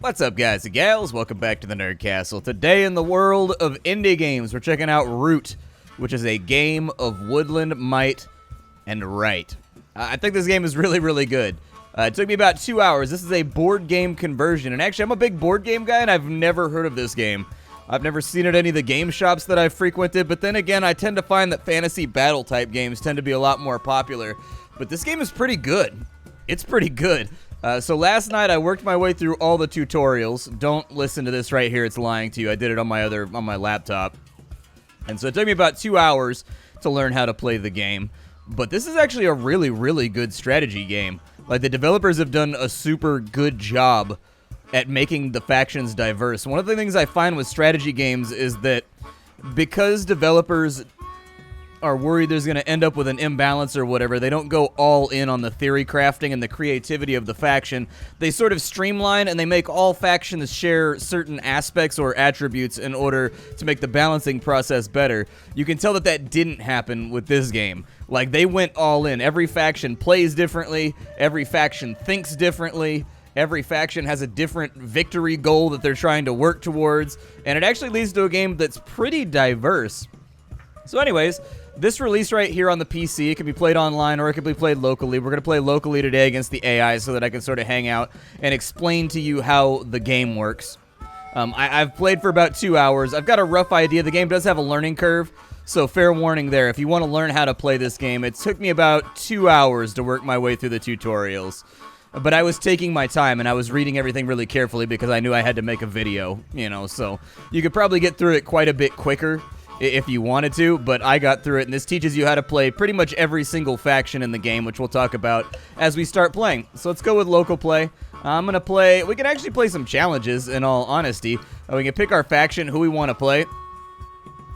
What's up, guys and gals? Welcome back to the Nerd Castle. Today in the world of indie games, we're checking out Root, which is a game of woodland might and right. I think this game is really good. It took me about 2 hours. This is a board game conversion, and actually I'm a big board game guy, and I've never heard of this game. I've never seen it at any of the game shops that I've frequented, but then again, I tend to find that fantasy battle type games tend to be a lot more popular. But this game is pretty good. It's pretty good. So last night I worked my way through all the tutorials. Don't listen to this right here, it's lying to you. I did it on my laptop. And so it took me about 2 hours to learn how to play the game. But this is actually a really good strategy game. Like, the developers have done a super good job at making the factions diverse. One of the things I find with strategy games is that because developers are worried there's going to end up with an imbalance or whatever, they don't go all in on the theory crafting and the creativity of the faction. They sort of streamline and they make all factions share certain aspects or attributes in order to make the balancing process better. You can tell that that didn't happen with this game. Like, they went all in. Every faction plays differently. Every faction thinks differently. Every faction has a different victory goal that they're trying to work towards. And it actually leads to a game that's pretty diverse. So anyways, this release right here on the PC, it can be played online or it can be played locally. We're going to play locally today against the AI so that I can sort of hang out and explain to you how the game works. I've played for about 2 hours. I've got a rough idea. The game does have a learning curve, so fair warning there. If you want to learn how to play this game, it took me about 2 hours to work my way through the tutorials. But I was taking my time, and I was reading everything really carefully because I knew I had to make a video, you know, so you could probably get through it quite a bit quicker if you wanted to, but I got through it, and this teaches you how to play pretty much every single faction in the game, which we'll talk about as we start playing. So let's go with local play. I'm going to play, we can actually play some challenges, in all honesty. We can pick our faction, who we want to play,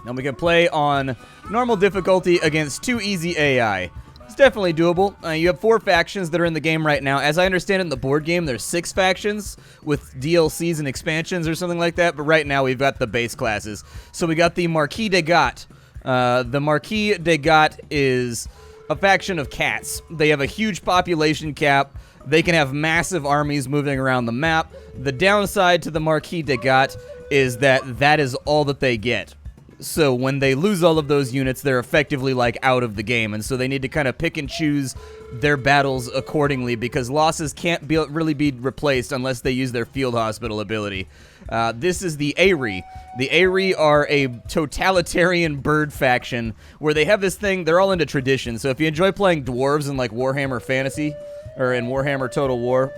and we can play on normal difficulty against 2 easy AI. It's definitely doable. You have 4 factions that are in the game right now. As I understand it, in the board game, there's 6 factions with DLCs and expansions or something like that, but right now we've got the base classes. So we got the Marquise de Gat. The Marquise de Gat is a faction of cats. They have a huge population cap. They can have massive armies moving around the map. The downside to the Marquise de Gat is that that is all that they get. So when they lose all of those units, they're effectively like out of the game, and so they need to kind of pick and choose their battles accordingly because losses can't really be replaced unless they use their field hospital ability. This is the Aerie. The Aerie are a totalitarian bird faction where they have this thing, they're all into tradition, so if you enjoy playing dwarves in like Warhammer Fantasy, or in Warhammer Total War,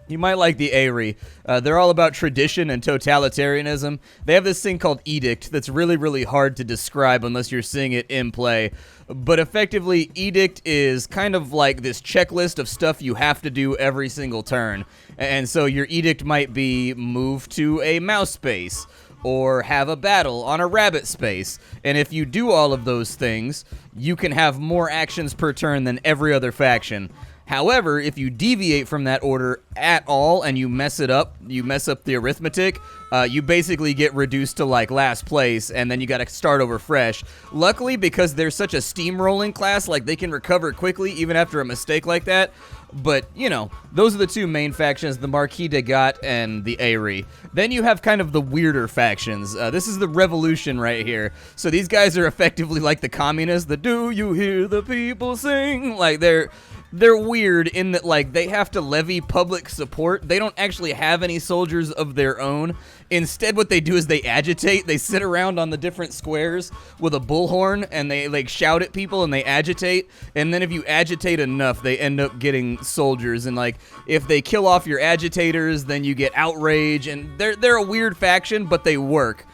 you might like the Aerie. They're all about tradition and totalitarianism. They have this thing called Edict that's really hard to describe unless you're seeing it in play. But effectively, Edict is kind of like this checklist of stuff you have to do every single turn. And so your Edict might be move to a mouse space, or have a battle on a rabbit space. And if you do all of those things, you can have more actions per turn than every other faction. However, if you deviate from that order at all and you mess it up, you mess up the arithmetic, you basically get reduced to like last place and then you gotta start over fresh. Luckily, because they're such a steamrolling class, like they can recover quickly even after a mistake like that. But, you know, those are the 2 main factions, the Marquise de Gat and the Aerie. Then you have kind of the weirder factions. This is the Revolution right here. So these guys are effectively like the communists, the do you hear the people sing? Like they're weird in that, like, they have to levy public support. They don't actually have any soldiers of their own. Instead, what they do is they agitate. They sit around on the different squares with a bullhorn, and they, like, shout at people, and they agitate. And then if you agitate enough, they end up getting soldiers. And, like, if they kill off your agitators, then you get outrage. And they're a weird faction, but they work.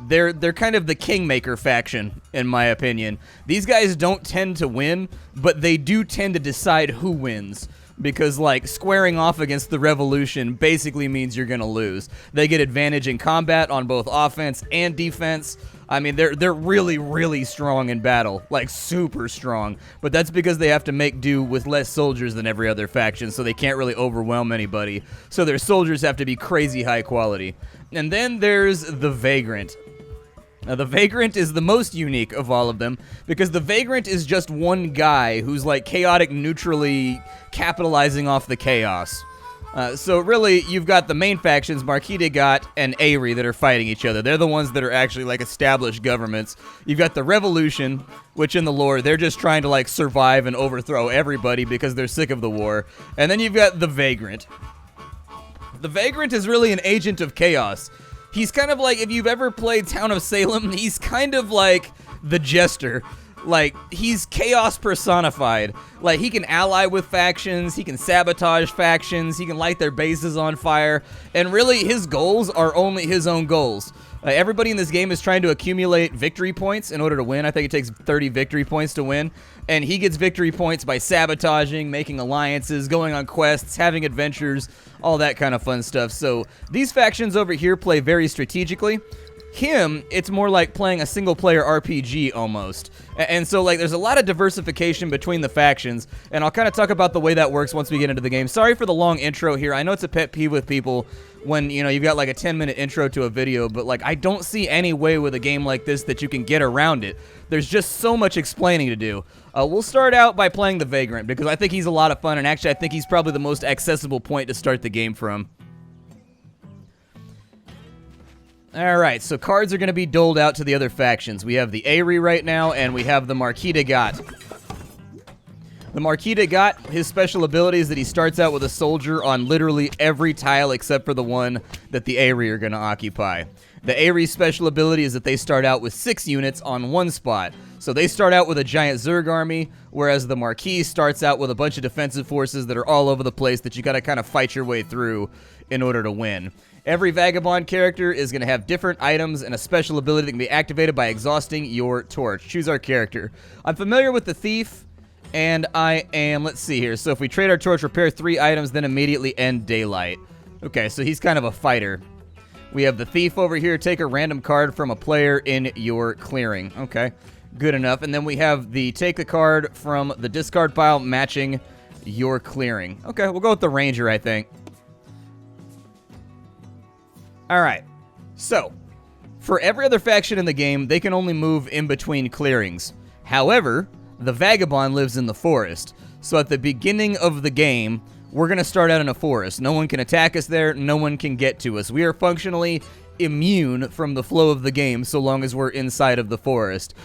They're kind of the Kingmaker faction, in my opinion. These guys don't tend to win, but they do tend to decide who wins. Because, like, squaring off against the Revolution basically means you're gonna lose. They get advantage in combat on both offense and defense. I mean, they're really strong in battle. Like, super strong. But that's because they have to make do with less soldiers than every other faction, so they can't really overwhelm anybody. So their soldiers have to be crazy high quality. And then there's the Vagrant. Now, the Vagrant is the most unique of all of them, because the Vagrant is just one guy who's, like, chaotic neutrally capitalizing off the chaos. So really, you've got the main factions, Marquise de Gat and Aerie, that are fighting each other. They're the ones that are actually like established governments. You've got the Revolution, which in the lore, they're just trying to like survive and overthrow everybody because they're sick of the war. And then you've got the Vagrant. The Vagrant is really an agent of chaos. He's kind of like, if you've ever played Town of Salem, he's kind of like the Jester. Like, he's chaos personified. Like, he can ally with factions, he can sabotage factions, he can light their bases on fire, and really, his goals are only his own goals. Everybody in this game is trying to accumulate victory points in order to win. I think it takes 30 victory points to win, and he gets victory points by sabotaging, making alliances, going on quests, having adventures, all that kind of fun stuff. So, these factions over here play very strategically. Him, it's more like playing a single-player RPG almost. And so, like, there's a lot of diversification between the factions, and I'll kind of talk about the way that works once we get into the game. Sorry for the long intro here. I know it's a pet peeve with people when, you know, you've got like a 10-minute intro to a video, but, like, I don't see any way with a game like this that you can get around it. There's just so much explaining to do. We'll start out by playing the Vagrant, because I think he's a lot of fun, and actually I think he's probably the most accessible point to start the game from. Alright, so cards are going to be doled out to the other factions. We have the Aerie right now, and we have the Marquise de Gat. The Marquise de Gat, his special ability is that he starts out with a soldier on literally every tile except for the one that the Aerie are going to occupy. The Aerie's special ability is that they start out with 6 units on one spot. So they start out with a giant Zerg army, whereas the Marquise starts out with a bunch of defensive forces that are all over the place that you got to kind of fight your way through in order to win. Every Vagabond character is going to have different items and a special ability that can be activated by exhausting your torch. Choose our character. I'm familiar with the Thief, and I am, let's see here. So if we trade our torch, repair 3 items, then immediately end daylight. Okay, so he's kind of a fighter. We have the Thief over here. Take a random card from a player in your clearing. Okay, good enough. And then we have the take a card from the discard pile matching your clearing. Okay, we'll go with the Ranger, I think. Alright, so, for every other faction in the game, they can only move in between clearings. However, the Vagabond lives in the forest. So at the beginning of the game, we're going to start out in a forest. No one can attack us there, no one can get to us. We are functionally immune from the flow of the game so long as we're inside of the forest.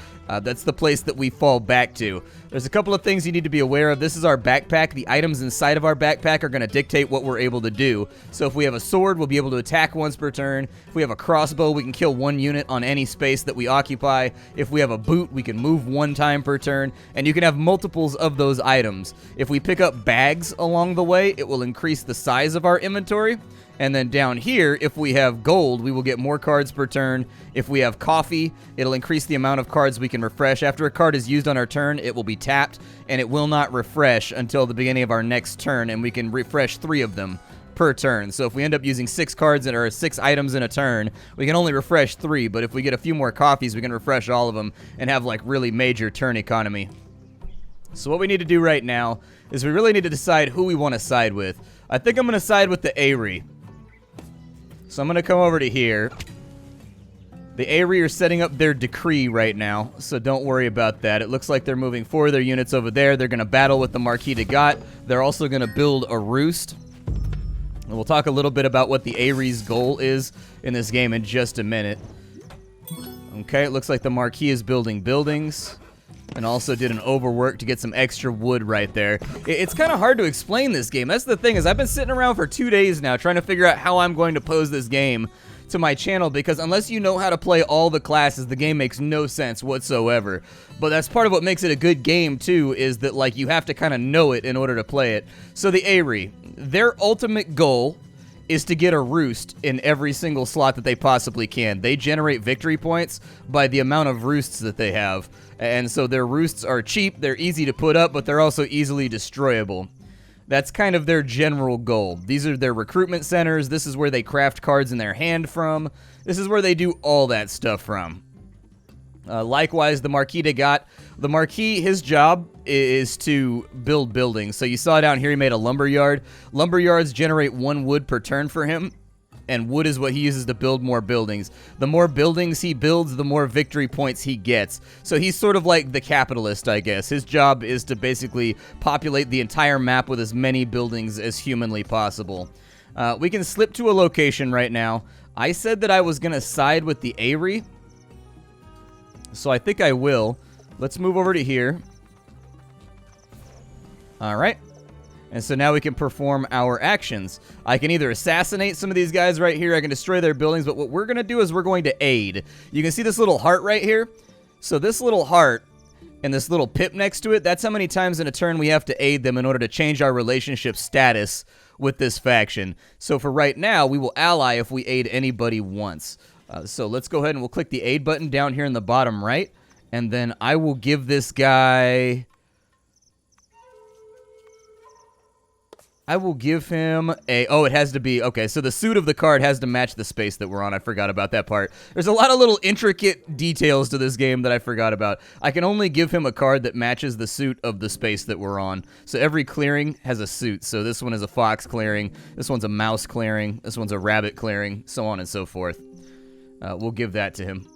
That's the place that we fall back to. There's a couple of things you need to be aware of. This is our backpack. The items inside of our backpack are going to dictate what we're able to do. So if we have a sword, we'll be able to attack once per turn. If we have a crossbow, we can kill 1 unit on any space that we occupy. If we have a boot, we can move 1 time per turn. And you can have multiples of those items. If we pick up bags along the way, it will increase the size of our inventory. And then down here, if we have gold, we will get more cards per turn. If we have coffee, it'll increase the amount of cards we can refresh. After a card is used on our turn, it will be tapped, and it will not refresh until the beginning of our next turn, and we can refresh 3 of them per turn. So if we end up using 6 cards that are 6 items in a turn, we can only refresh 3, but if we get a few more coffees, we can refresh all of them and have like really major turn economy. So what we need to do right now is we really need to decide who we want to side with. I think I'm going to side with the Aerie. So I'm going to come over to here. The Aerie are setting up their decree right now, so don't worry about that. It looks like they're moving 4 of their units over there. They're going to battle with the Marquise de Gat. They're also going to build a roost. And we'll talk a little bit about what the Aerie's goal is in this game in just a minute. Okay, it looks like the Marquis is building buildings. And also did an overwork to get some extra wood right there. It's kind of hard to explain this game. That's the thing, is I've been sitting around for 2 days now trying to figure out how I'm going to pose this game to my channel, because unless you know how to play all the classes, the game makes no sense whatsoever. But that's part of what makes it a good game too, is that like you have to kind of know it in order to play it. So the Aerie, their ultimate goal is to get a roost in every single slot that they possibly can. They generate victory points by the amount of roosts that they have. And so their roosts are cheap, they're easy to put up, but they're also easily destroyable. That's kind of their general goal. These are their recruitment centers. This is where they craft cards in their hand from. This is where they do all that stuff from. Likewise, the Marquise de Gat. The Marquis, his job is to build buildings. So you saw down here he made a lumberyard. Lumberyards generate 1 wood per turn for him, and wood is what he uses to build more buildings. The more buildings he builds, the more victory points he gets. So he's sort of like the capitalist, I guess. His job is to basically populate the entire map with as many buildings as humanly possible. We can slip to a location right now. I said that I was going to side with the Aerie, so I think I will. Let's move over to here. All right. And so now we can perform our actions. I can either assassinate some of these guys right here. I can destroy their buildings. But what we're going to do is we're going to aid. You can see this little heart right here. So this little heart and this little pip next to it, that's how many times in a turn we have to aid them in order to change our relationship status with this faction. So for right now, we will ally if we aid anybody once. So let's go ahead and we'll click the aid button down here in the bottom right. And then I will give this guy... I will give him a... Oh, it has to be... Okay, so the suit of the card has to match the space that we're on. I forgot about that part. There's a lot of little intricate details to this game that I forgot about. I can only give him a card that matches the suit of the space that we're on. So every clearing has a suit. So this one is a fox clearing. This one's a mouse clearing. This one's a rabbit clearing. So on and so forth. We'll give that to him.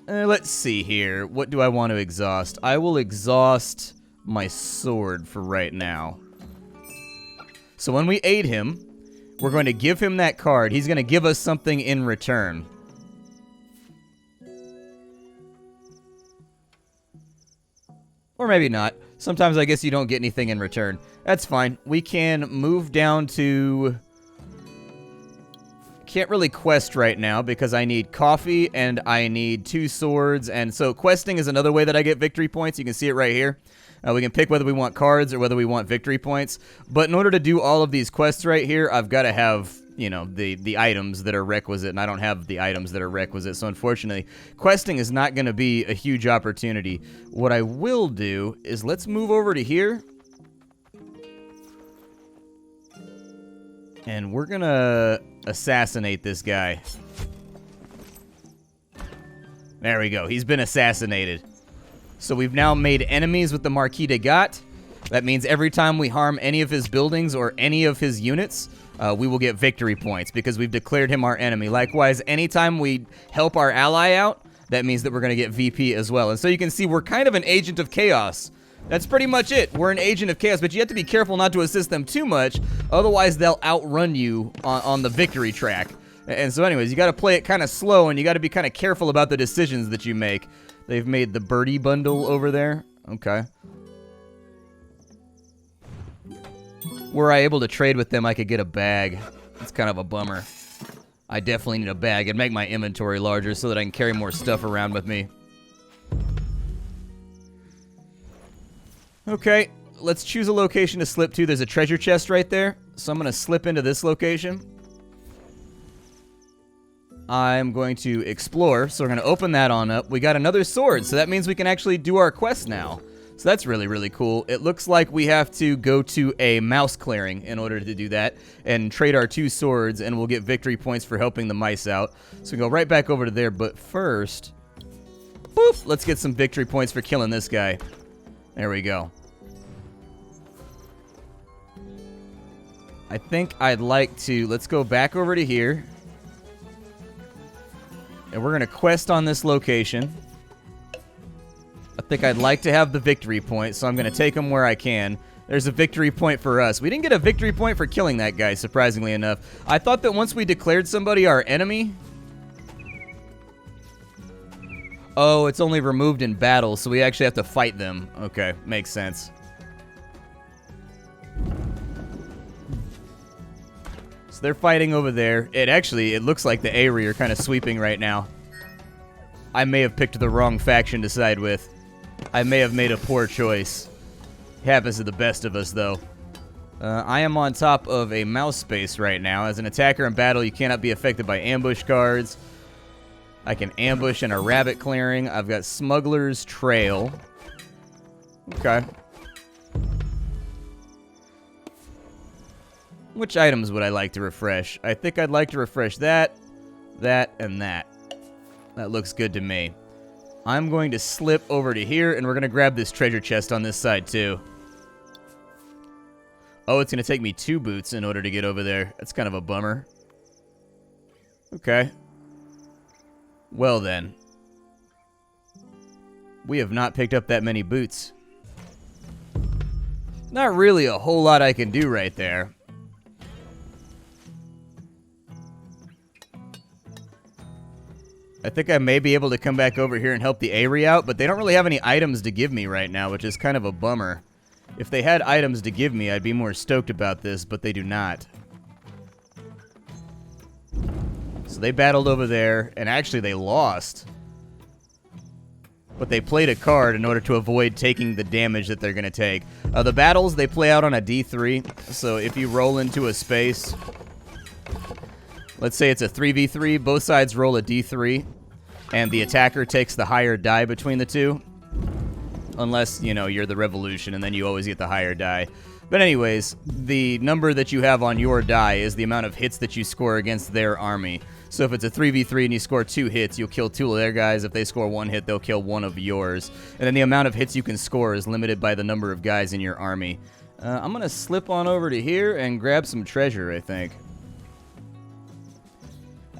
Let's see here. What do I want to exhaust? I will exhaust... my sword for right now. So when we aid him, we're going to give him that card. He's going to give us something in return. Or maybe not. Sometimes I guess you don't get anything in return. That's fine. We can move down to... Can't really quest right now because I need coffee and I need 2 swords. And so questing is another way that I get victory points. You can see it right here. We can pick whether we want cards or whether we want victory points. But in order to do all of these quests right here, I've got to have, you know, the items that are requisite, and I don't have the items that are requisite. So unfortunately, questing is not going to be a huge opportunity. What I will do is let's move over to here. And we're going to assassinate this guy. There we go. He's been assassinated. So we've now made enemies with the Marquis de Gat. That means every time we harm any of his buildings or any of his units, we will get victory points because we've declared him our enemy. Likewise, anytime we help our ally out, that means that we're going to get VP as well. And so you can see we're kind of an agent of chaos. That's pretty much it. We're an agent of chaos, but you have to be careful not to assist them too much. Otherwise, they'll outrun you on the victory track. And so anyways, you got to play it kind of slow, and you got to be kind of careful about the decisions that you make. They've made the birdie bundle over there. Okay. Were I able to trade with them, I could get a bag. It's kind of a bummer. I definitely need a bag. It'd make my inventory larger so that I can carry more stuff around with me. Okay, let's choose a location to slip to. There's a treasure chest right there. So I'm going to slip into this location. I'm going to explore, so we're going to open that on up. We got another sword, so that means we can actually do our quest now. So that's really, really cool. It looks like we have to go to a mouse clearing in order to do that and trade our 2 swords, and we'll get victory points for helping the mice out. So we go right back over to there, but first, boop, let's get some victory points for killing this guy. There we go. I think I'd like to, let's go back over to here. And we're going to quest on this location. I think I'd like to have the victory point, so I'm going to take them where I can. There's a victory point for us. We didn't get a victory point for killing that guy, surprisingly enough. I thought that once we declared somebody our enemy... Oh, it's only removed in battle, so we actually have to fight them. Okay, makes sense. They're fighting over there. It looks like the Aerie are kind of sweeping right now. I may have picked the wrong faction to side with. I may have made a poor choice. Happens to the best of us, though. I am on top of a mouse space right now. As an attacker in battle, you cannot be affected by ambush cards. I can ambush in a rabbit clearing. I've got Smuggler's Trail. Okay. Which items would I like to refresh? I think I'd like to refresh that, and that. That looks good to me. I'm going to slip over to here, and we're going to grab this treasure chest on this side, too. Oh, it's going to take me 2 boots in order to get over there. That's kind of a bummer. Okay. Well, then. We have not picked up that many boots. Not really a whole lot I can do right there. I think I may be able to come back over here and help the Aerie out, but they don't really have any items to give me right now, which is kind of a bummer. If they had items to give me, I'd be more stoked about this, but they do not. So they battled over there, and actually they lost. But they played a card in order to avoid taking the damage that they're going to take. The battles, they play out on a D3, so if you roll into a space... Let's say it's a 3v3, both sides roll a d3, and the attacker takes the higher die between the two. Unless, you know, you're the revolution, and then you always get the higher die. But anyways, the number that you have on your die is the amount of hits that you score against their army. So if it's a 3v3 and you score 2 hits, you'll kill 2 of their guys. If they score 1 hit, they'll kill 1 of yours. And then the amount of hits you can score is limited by the number of guys in your army. I'm going to slip on over to here and grab some treasure, I think.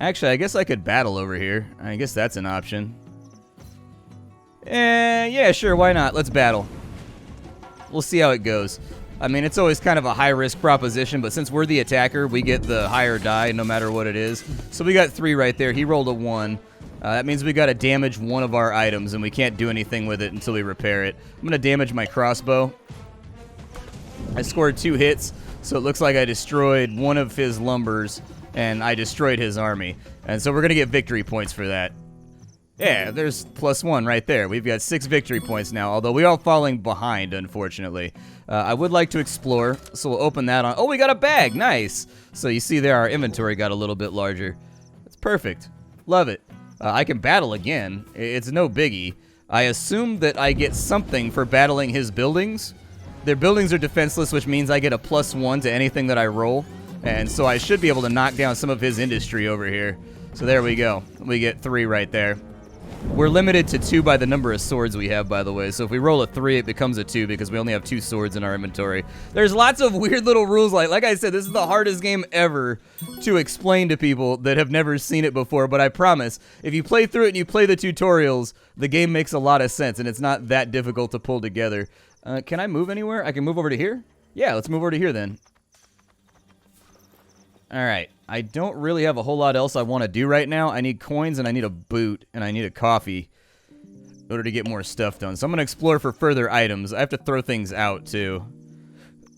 Actually, I guess I could battle over here. I guess that's an option. Yeah, sure, why not? Let's battle. We'll see how it goes. I mean, it's always kind of a high-risk proposition, but since we're the attacker, we get the higher die no matter what it is. So we got 3 right there. He rolled a 1. That means we got to damage one of our items, and we can't do anything with it until we repair it. I'm going to damage my crossbow. I scored 2 hits, so it looks like I destroyed one of his lumbers, and I destroyed his army. And so we're going to get victory points for that. Yeah, there's +1 right there. We've got 6 victory points now, although we are falling behind, unfortunately. I would like to explore, so we'll open that on... Oh, we got a bag! Nice! So you see there, our inventory got a little bit larger. That's perfect. Love it. I can battle again. It's no biggie. I assume that I get something for battling his buildings. Their buildings are defenseless, which means I get a +1 to anything that I roll. And so I should be able to knock down some of his industry over here. So there we go. We get 3 right there. We're limited to 2 by the number of swords we have, by the way. So if we roll a 3, it becomes a 2 because we only have 2 swords in our inventory. There's lots of weird little rules. Like I said, this is the hardest game ever to explain to people that have never seen it before. But I promise, if you play through it and you play the tutorials, the game makes a lot of sense. And it's not that difficult to pull together. Can I move anywhere? I can move over to here? Yeah, let's move over to here then. Alright, I don't really have a whole lot else I want to do right now. I need coins, and I need a boot, and I need a coffee in order to get more stuff done. So I'm going to explore for further items. I have to throw things out, too.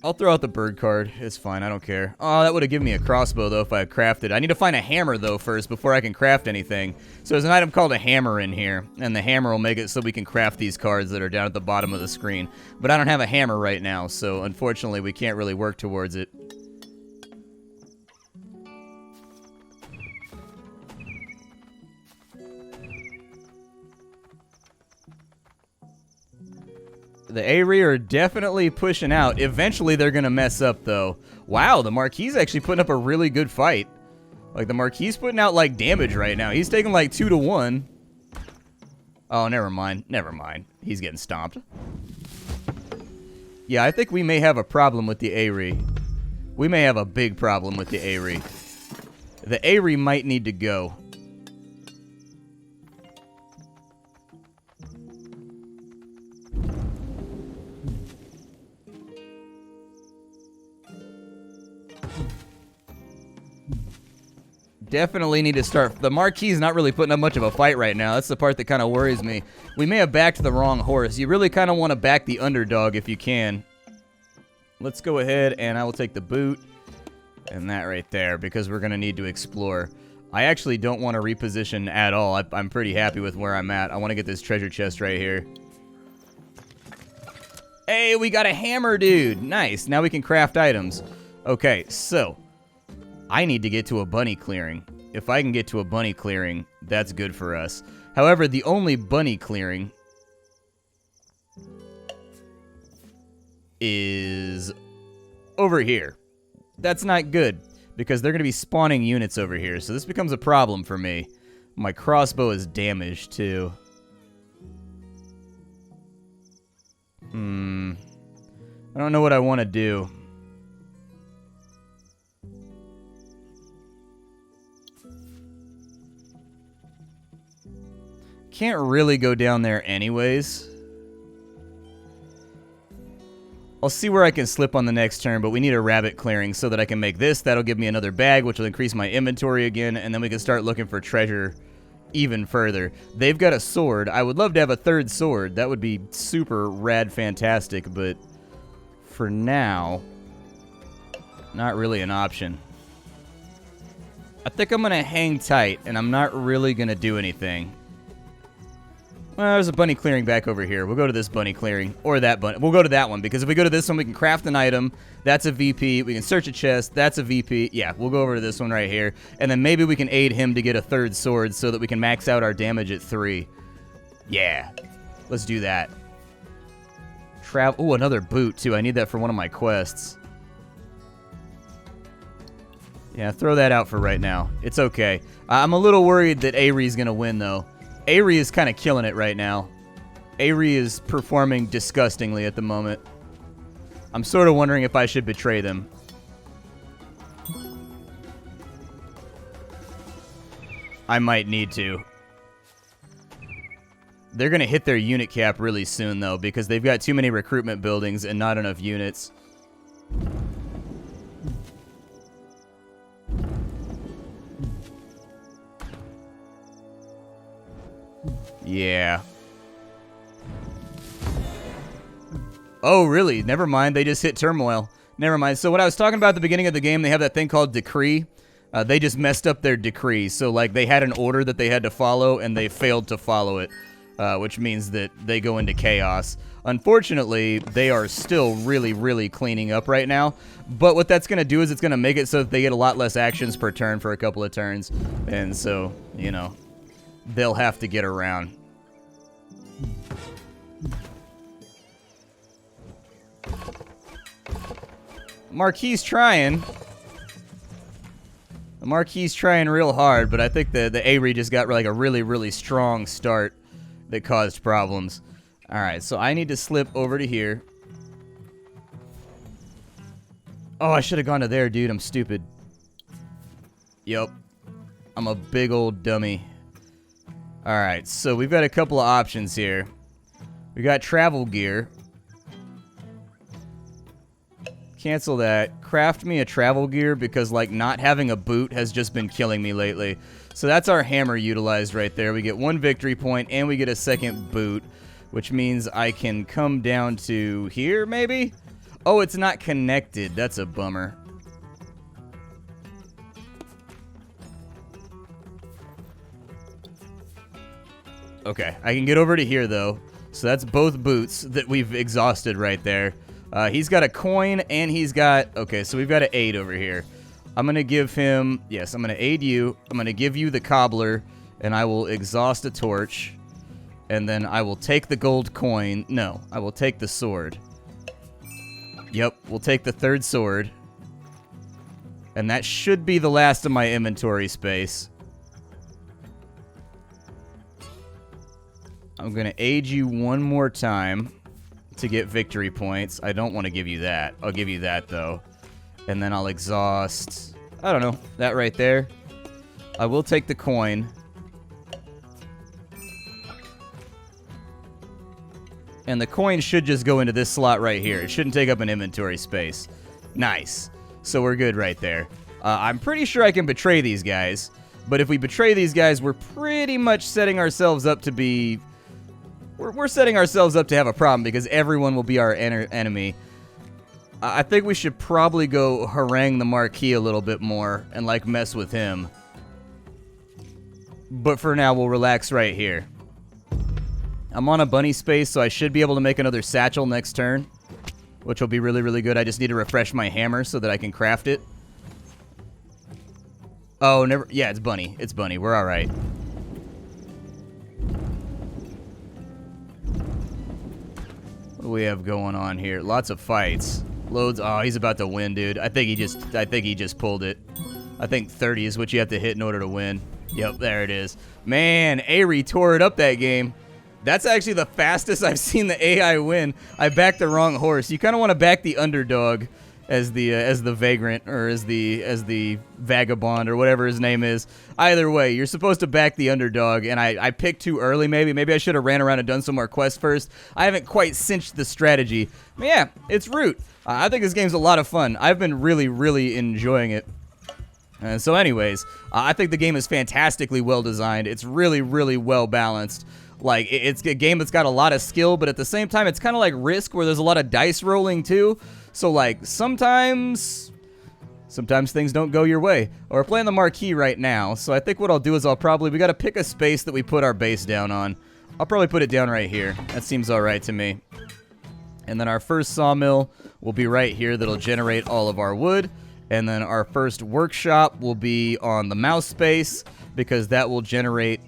I'll throw out the bird card. It's fine, I don't care. Oh, that would have given me a crossbow, though, if I had crafted. I need to find a hammer, though, first, before I can craft anything. So there's an item called a hammer in here, and the hammer will make it so we can craft these cards that are down at the bottom of the screen. But I don't have a hammer right now, so unfortunately we can't really work towards it. The Aerie are definitely pushing out. Eventually, they're going to mess up, though. Wow, the Marquise actually putting up a really good fight. Like, the Marquise putting out, like, damage right now. He's taking, like, 2 to 1. Oh, never mind. Never mind. He's getting stomped. Yeah, I think we may have a problem with the Aerie. We may have a big problem with the Aerie. The Aerie might need to go. Definitely need to start. The Marquise not really putting up much of a fight right now. That's the part that kind of worries me. We may have backed the wrong horse. You really kind of want to back the underdog if you can. Let's go ahead and I will take the boot and that right there because we're going to need to explore. I actually don't want to reposition at all. I'm pretty happy with where I'm at. I want to get this treasure chest right here. Hey, we got a hammer, dude. Nice. Now we can craft items. Okay, so I need to get to a bunny clearing. If I can get to a bunny clearing, that's good for us. However, the only bunny clearing is over here. That's not good because they're going to be spawning units over here. So this becomes a problem for me. My crossbow is damaged too. I don't know what I want to do. Can't really go down there anyways. I'll see where I can slip on the next turn, but we need a rabbit clearing so that I can make this. That'll give me another bag, which will increase my inventory again, and then we can start looking for treasure even further. They've got a sword. I would love to have a third sword. That would be super rad fantastic, but for now, not really an option. I think I'm going to hang tight, and I'm not really going to do anything. Well, there's a bunny clearing back over here. We'll go to this bunny clearing, or that bunny. We'll go to that one, because if we go to this one, we can craft an item. That's a VP. We can search a chest. That's a VP. Yeah, we'll go over to this one right here, and then maybe we can aid him to get a third sword so that we can max out our damage at 3. Yeah, let's do that. Travel. Oh, another boot, too. I need that for one of my quests. Yeah, throw that out for right now. It's okay. I'm a little worried that Ari's going to win, though. Ari is kind of killing it right now. Ari is performing disgustingly at the moment. I'm sort of wondering if I should betray them. I might need to. They're going to hit their unit cap really soon, though, because they've got too many recruitment buildings and not enough units. Yeah. Oh, really? Never mind. They just hit turmoil. Never mind. So what I was talking about at the beginning of the game, they have that thing called decree. They just messed up their decree. So, like, they had an order that they had to follow, and they failed to follow it, which means that they go into chaos. Unfortunately, they are still really, really cleaning up right now. But what that's going to do is it's going to make it so that they get a lot less actions per turn for a couple of turns. And so, you know, they'll have to get around. Marquise trying. Marquise trying real hard, but I think the Ari just got like a really, really strong start that caused problems. Alright, so I need to slip over to here. Oh, I should have gone to there, dude. I'm stupid. Yep. I'm a big old dummy. Alright, so we've got a couple of options here. We got travel gear. Cancel that. Craft me a travel gear because, like, not having a boot has just been killing me lately. So that's our hammer utilized right there. We get 1 victory point and we get a second boot, which means I can come down to here, maybe? Oh, it's not connected. That's a bummer. Okay, I can get over to here, though. So that's both boots that we've exhausted right there. He's got a coin, and he's got... Okay, so we've got an aid over here. I'm going to give him... Yes, I'm going to aid you. I'm going to give you the cobbler, and I will exhaust a torch. And then I will take the gold coin. No, I will take the sword. Yep, we'll take the third sword. And that should be the last of my inventory space. I'm going to aid you one more time to get victory points. I don't want to give you that. I'll give you that, though. And then I'll exhaust... I don't know. That right there. I will take the coin. And the coin should just go into this slot right here. It shouldn't take up an inventory space. Nice. So we're good right there. I'm pretty sure I can betray these guys. But if we betray these guys, we're pretty much setting ourselves up to be... We're setting ourselves up to have a problem because everyone will be our enemy. I think we should probably go harangue the Marquise a little bit more and, like, mess with him. But for now, we'll relax right here. I'm on a bunny space, so I should be able to make another satchel next turn, which will be really, really good. I just need to refresh my hammer so that I can craft it. Oh, never... Yeah, it's bunny. It's bunny. We're all right. What do we have going on here? Lots of fights. Loads. Oh, he's about to win, dude. I think he just pulled it. I think 30 is what you have to hit in order to win. Yep, there it is. Man, Ari tore it up that game. That's actually the fastest I've seen the AI win. I backed the wrong horse. You kind of want to back the underdog the vagrant, or as the vagabond, or whatever his name is. Either way, you're supposed to back the underdog, and I picked too early. Maybe I should have ran around and done some more quests first. I haven't quite cinched the strategy. But yeah, it's Root. I think this game's a lot of fun. I've been really enjoying it. So anyways, I think the game is fantastically well designed. It's really well balanced. Like, it's a game that's got a lot of skill, but at the same time, it's kind of like Risk, where there's a lot of dice rolling too. So, like, sometimes things don't go your way. We're playing the Marquise right now, so I think what I'll do is we got to pick a space that we put our base down on. I'll probably put it down right here. That seems alright to me. And then our first sawmill will be right here. That'll generate all of our wood. And then our first workshop will be on the mouse space, because that will generate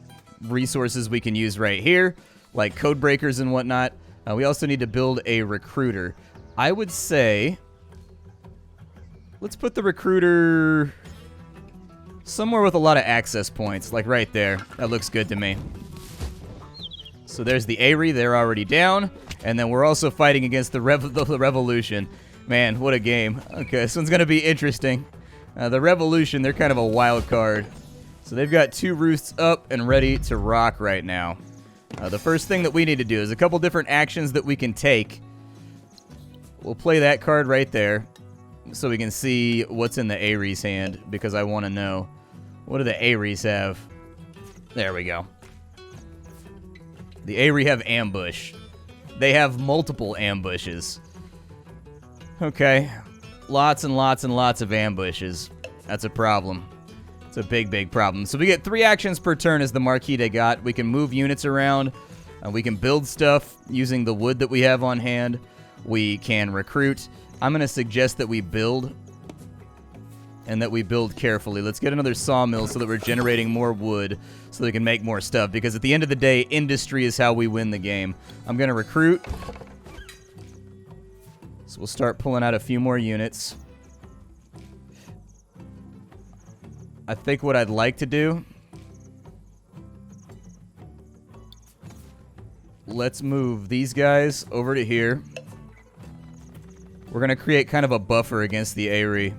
resources we can use right here, like code breakers and whatnot. We also need to build a recruiter. I would say let's put the recruiter somewhere with a lot of access points, like right there. That looks good to me. So there's the Aerie. They're already down. And then we're also fighting against the Revolution. Man, what a game. Okay, this one's going to be interesting. The Revolution, they're kind of a wild card. So they've got 2 roosts up and ready to rock right now. The first thing that we need to do is a couple different actions that we can take. We'll play that card right there so we can see what's in the Aerie's hand, because I want to know. What do the Aeries have? There we go. The Aerie have ambush. They have multiple ambushes. Okay. Lots and lots and lots of ambushes. That's a problem. It's a big problem. So we get 3 actions per turn as the Marquise they got. We can move units around. We can build stuff using the wood that we have on hand. We can recruit. I'm going to suggest that we build, and that we build carefully. Let's get another sawmill so that we're generating more wood so we can make more stuff, because at the end of the day, industry is how we win the game. I'm going to recruit. So we'll start pulling out a few more units. I think what I'd like to do, let's move these guys over to here. We're going to create kind of a buffer against the Aerie.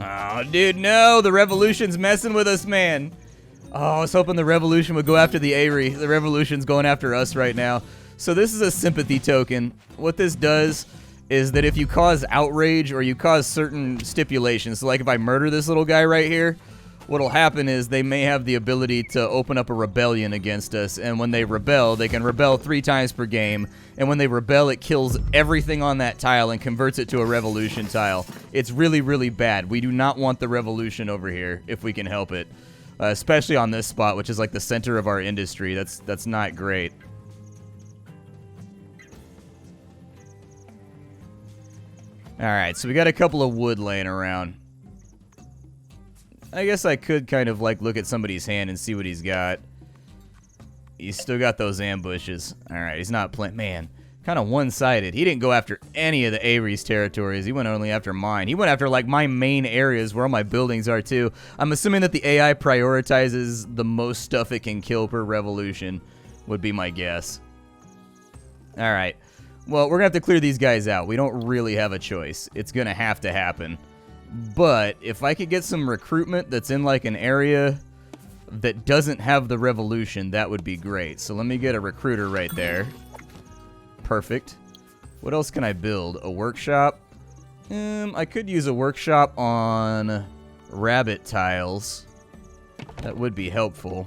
Oh, dude, no. The Revolution's messing with us, man. Oh, I was hoping the Revolution would go after the Aerie. The Revolution's going after us right now. So this is a sympathy token. What this does is that if you cause outrage or you cause certain stipulations, so like if I murder this little guy right here, what'll happen is they may have the ability to open up a rebellion against us, and when they rebel, they can rebel 3 times per game, and when they rebel, it kills everything on that tile and converts it to a revolution tile. It's really bad. We do not want the Revolution over here if we can help it, especially on this spot, which is like the center of our industry. That's not great. Alright, so we got a couple of wood laying around. I guess I could kind of like look at somebody's hand and see what he's got. He's still got those ambushes. Alright, he's not playing. Man, kind of one-sided. He didn't go after any of the Aerie's territories. He went only after mine. He went after like my main areas where all my buildings are too. I'm assuming that the AI prioritizes the most stuff it can kill per revolution, would be my guess. Alright. Well, we're going to have to clear these guys out. We don't really have a choice. It's going to have to happen. But if I could get some recruitment that's in like an area that doesn't have the Revolution, that would be great. So let me get a recruiter right there. Perfect. What else can I build? A workshop? I could use a workshop on rabbit tiles. That would be helpful.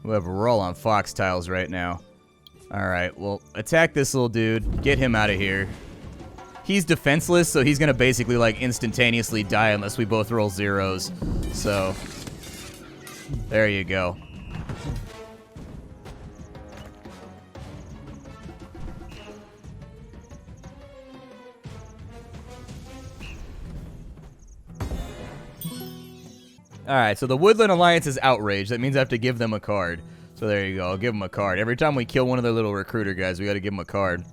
Whatever, we're all on fox tiles right now. Alright, well, attack this little dude. Get him out of here. He's defenseless, so he's gonna basically, like, instantaneously die unless we both roll zeros. So, there you go. Alright, so the Woodland Alliance is outraged. That means I have to give them a card. So there you go, I'll give them a card. Every time we kill one of their little recruiter guys, we gotta give them a card.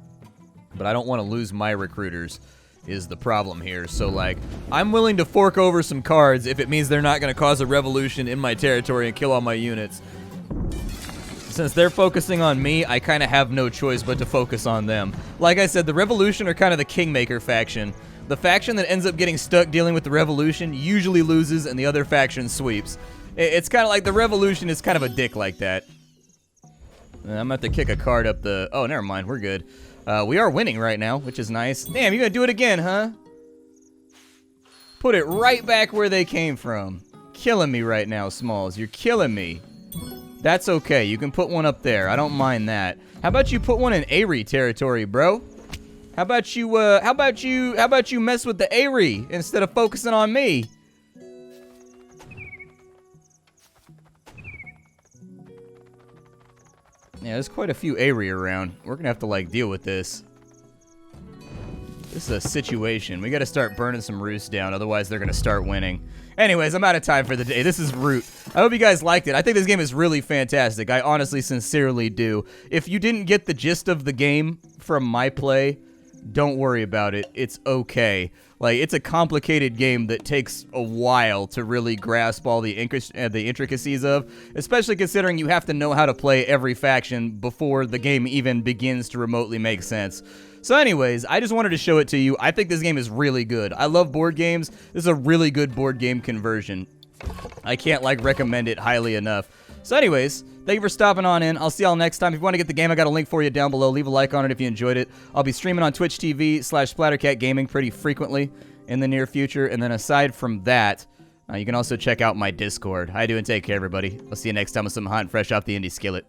But I don't want to lose my recruiters. is the problem here. So, like, I'm willing to fork over some cards if it means they're not going to cause a revolution in my territory and kill all my units. Since they're focusing on me, I kind of have no choice but to focus on them. Like I said, the Revolution are kind of the Kingmaker faction. The faction that ends up getting stuck dealing with the Revolution usually loses and the other faction sweeps. It's kind of like the Revolution is kind of a dick like that. I'm going to have to kick a card up the... Oh, never mind. We're good. We are winning right now, which is nice. Damn, you're going to do it again, huh? Put it right back where they came from. Killing me right now, Smalls. You're killing me. That's okay. You can put one up there. I don't mind that. How about you put one in Aerie territory, bro? How about you mess with the Aerie instead of focusing on me? Yeah, there's quite a few Aerie around. We're gonna have to, like, deal with this. This is a situation. We gotta start burning some roosts down, otherwise they're gonna start winning. Anyways, I'm out of time for the day. This is Root. I hope you guys liked it. I think this game is really fantastic. I honestly, sincerely do. If you didn't get the gist of the game from my play, don't worry about it. It's okay. Like, it's a complicated game that takes a while to really grasp all the intricacies of, especially considering you have to know how to play every faction before the game even begins to remotely make sense. So anyways, I just wanted to show it to you. I think this game is really good. I love board games. This is a really good board game conversion. I can't, like, recommend it highly enough. So anyways, thank you for stopping on in. I'll see y'all next time. If you want to get the game, I got a link for you down below. Leave a like on it if you enjoyed it. I'll be streaming on Twitch TV/Splattercat Gaming pretty frequently in the near future. And then aside from that, you can also check out my Discord. How you doing? Take care, everybody. I'll see you next time with something hot and fresh off the indie skillet.